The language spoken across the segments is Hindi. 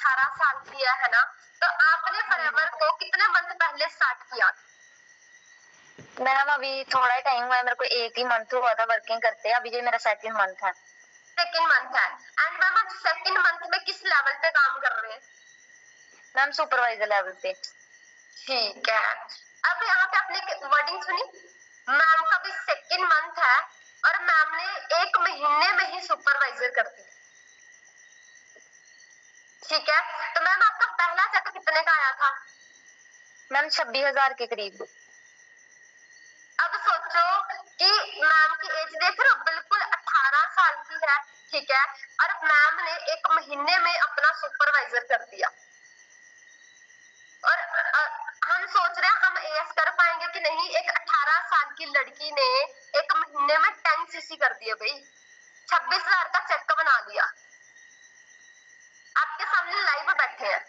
18 साल की है ना, तो आपने फॉरएवर को कितने मंथ पहले स्टार्ट किया? मैम अभी थोड़ा टाइम हुआ है, मेरे को 1 ही मंथ हुआ था वर्किंग करते, अभी ये मेरा 2nd मंथ है। 2nd मंथ है। एंड मैम आप 2nd मंथ में किस लेवल पे काम कर रहे हैं? मैम सुपरवाइजर लेवल पे। ठीक है। अब यहाँ पे आपने वर्डिंग सुनी, मैम का भी 2nd मंथ है और मैम ने 1 महीने में ही सुपरवाइजर कर दी। ठीक है, तो मैम आपका पहला चेक कितने का आया था? मैम 26,000 के करीब। अब सोचो कि मैम की एज देख रहे हो, बिल्कुल 18 साल की है, ठीक है, और मैम ने 1 महीने में अपना सुपरवाइजर कर दिया। और हम सोच रहे हैं हम एएस कर पाएंगे कि नहीं। एक 18 साल की लड़की ने 1 महीने में 10 सीसी कर दिए भाई, 26,000 का चेक बना लिया। आपके सामने लाइव बैठे हैं,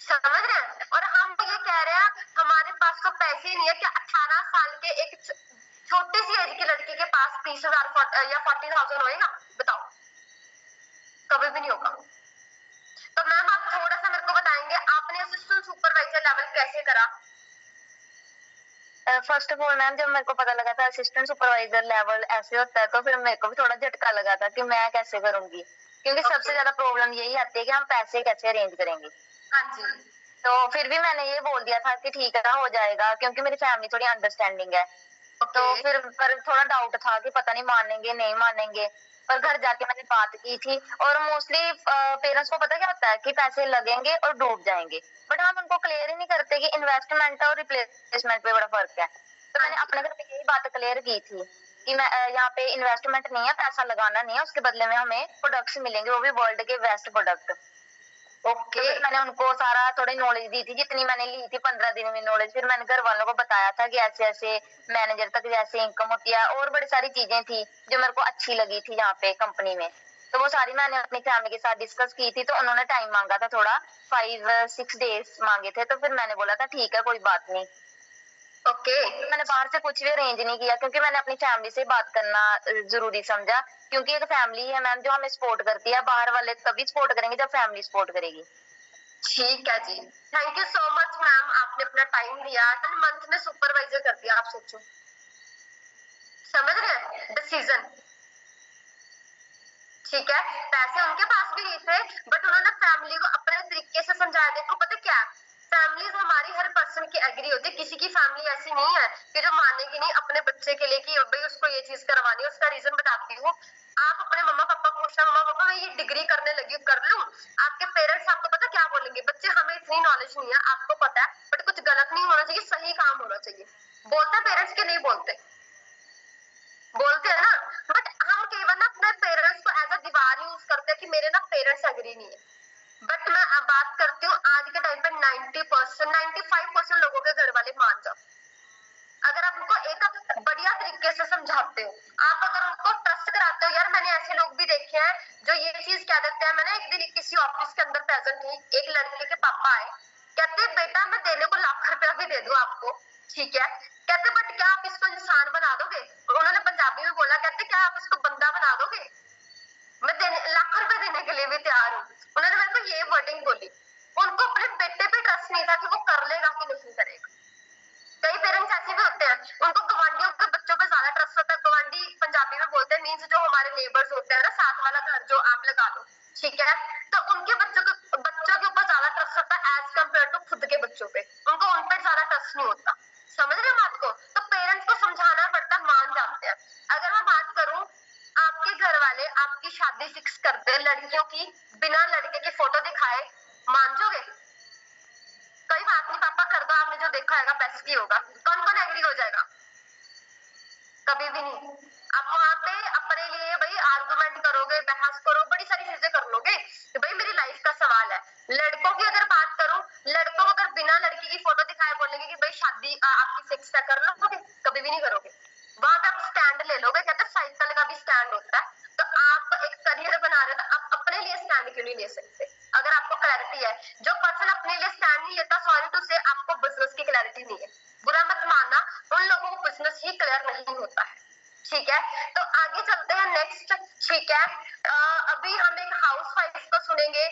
समझ रहे हैं? और हम ये कह रहे हैं हमारे पास तो पैसे ही नहीं है कि 18 साल के एक छोटी सी एज की लड़की के पास 30,000 या 40,000 होएगा? बताओ, कभी भी नहीं होगा। तो मैम आप थोड़ा सा मेरे को बताएंगे आपने असिस्टेंट सुपरवाइजर लेवल कैसे करा? फर्स्ट ऑफ ऑल मैम जब मेरे को पता लगा था असिस्टेंट सुपरवाइजर लेवल ऐसे होता है, तो फिर मेरे को भी थोड़ा झटका लगा था कि मैं कैसे करूंगी, क्योंकि सबसे ज्यादा प्रॉब्लम यही आती है कि हम पैसे कैसे अरेंज करेंगे। हाँ जी। तो फिर भी मैंने ये बोल दिया था कि ठीक है हो जाएगा, क्योंकि मेरी फैमिली थोड़ी अंडरस्टैंडिंग है। तो फिर पर थोड़ा डाउट था कि पता नहीं मानेंगे नहीं मानेंगे, पर घर जाके मैंने बात की थी। और मोस्टली पेरेंट्स को पता क्या होता है कि पैसे लगेंगे और डूब जाएंगे, बट हम उनको क्लियर ही नहीं करते कि इन्वेस्टमेंट और रिप्लेसमेंट पे बड़ा फर्क है। तो मैंने अपने घर पे यही बात क्लियर की थी कि मैं यहाँ पे इन्वेस्टमेंट नहीं है, पैसा लगाना नहीं है, उसके बदले में हमें प्रोडक्ट्स मिलेंगे, वो भी वर्ल्ड के बेस्ट प्रोडक्ट। ओके। तो मैंने उनको सारा थोड़ी नॉलेज दी थी, जितनी मैंने ली थी 15 दिन में नॉलेज। फिर मैंने घर वालों को बताया था कि ऐसे ऐसे मैनेजर तक जैसे इनकम होती है, और बड़ी सारी चीजें थी जो मेरे को अच्छी लगी थी यहाँ पे कंपनी में। तो वो सारी मैंने अपनी फैमिली के साथ डिस्कस की थी। तो उन्होंने टाइम मांगा था, थोड़ा 5-6 डेज मांगे थे। तो फिर मैंने बोला था ठीक है कोई बात नहीं। ओके। मैंने बाहर से कुछ भी अरेंज नहीं किया, क्योंकि मैंने अपनी फैमिली से बात करना जरूरी समझा, क्योंकि एक फैमिली है मैम जो हमें सपोर्ट करती है। बाहर वाले तभी सपोर्ट करेंगे जब फैमिली सपोर्ट करेगी। ठीक है जी, thank you so much ma'am, आपने अपना टाइम दिया। 10 मंथ में सुपरवाइजर कर दिया, आप सोचो, समझ रहे हैं डिसीजन? ठीक है, पैसे उनके पास भी नहीं थे, बट उन्होंने फैमिली को अपने तरीके से समझाया। देखो पता क्या, फैमिलीज हमारी हर पर्सन की एग्री होती है। किसी की फैमिली ऐसी नहीं है कि जो मानेगी नहीं अपने बच्चे के लिए कि भाई उसको ये चीज करवानी है। उसका रीजन बताती हूँ। आप अपने मम्मा पापा को पूछना, मम्मा पापा मैं ये डिग्री करने लगी हूँ, कर लूं? आपके पेरेंट्स आपको पता क्या बोलेंगे? बच्चे हमें इतनी नॉलेज नहीं है, आपको पता है, बट कुछ गलत नहीं होना चाहिए, सही काम होना चाहिए। बोलते पेरेंट्स के नहीं बोलते, बोलते हैं ना। बट हम केवल ना अपने पेरेंट्स को एज अ दीवार यूज करते हैं कि मेरे ना पेरेंट्स एग्री नहीं है। बट मैं अब बात करती हूँ आज के टाइम पे 90%, 95% लोगों के घर वाले मान जाओ। अगर आप उनको एक बढ़िया तरीके से समझाते हो, आप अगर उनको ट्रस्ट कराते हो। यार मैंने ऐसे लोग भी देखे हैं जो ये चीज कह देते हैं। मैंने एक दिन किसी ऑफिस के अंदर प्रेजेंट हुई, एक लड़के के पापा आए, कहते बेटा मैं देने को ₹1,00,000 भी दे दूं आपको, ठीक है? कहते बट क्या आप इसको इंसान बना दोगे? उन्होंने पंजाबी में बोला, कहते क्या आप इसको बंदा बना दोगे? मैं ₹1,00,000 देने के लिए भी तैयार हूँ। उन्होंने मेरे को ये वर्डिंग बोली। उनको अपने बेटे पे ट्रस्ट नहीं था कि वो कर लेगा कि नहीं करेगा। कई पेरेंट्स ऐसे भी होते हैं, उनको गवांडियों के बच्चों पे ज्यादा ट्रस्ट होता है। गवांडी पंजाबी में बोलते हैं, मीन्स जो हमारे नेबर्स होते हैं ना, साथ वाला घर जो आप लगा लो, ठीक है? तो उनके बच्चों के ऊपर ज्यादा ट्रस्ट होता है एज कम्पेयर टू खुद के बच्चों पे। उनको उन पर ज्यादा ट्रस्ट नहीं होता। समझ रहे हैं बात को? तो पेरेंट्स को समझाना पड़ता है, मान जाते हैं। अगर मैं बात करूं, आपके घर वाले आपकी शादी फिक्स कर दे लड़कियों की, बिना लड़के की फोटो दिखाए, मान जाओगे? कोई बात नहीं पापा कर दो, आपने जो देखा होगा बेस्ट ही होगा। कौन कौन एग्री हो जाएगा? कभी भी नहीं। आप वहां पे अपने लिए भाई आर्गुमेंट करोगे, बहस करो, बड़ी सारी चीजें कर लोगे कि भाई मेरी लाइफ का सवाल है। लड़कों की अगर बात करूं, लड़कों को अगर बिना लड़की की फोटो दिखाए बोलेंगे कि भाई शादी आपकी फिक्स है, कर लोगे? कभी भी नहीं करोगे। वहां पे आप स्टैंड ले लोगे। कहते साइकिल का भी स्टैंड होता है। तो आप एक करियर बना रहे हो, तो आप अपने लिए स्टैंड क्यों नहीं ले सकते? अगर आपको क्लैरिटी है। जो पर्सन अपने लिए स्टैंड नहीं लेता, सॉरी टू से, आपको बिजनेस की क्लैरिटी नहीं है। बुरा मत मानना, उन लोगों को बिजनेस ही क्लियर नहीं होता है, ठीक है? तो आगे चलते हैं नेक्स्ट, ठीक है? अभी हम एक हाउस वाइफ को सुनेंगे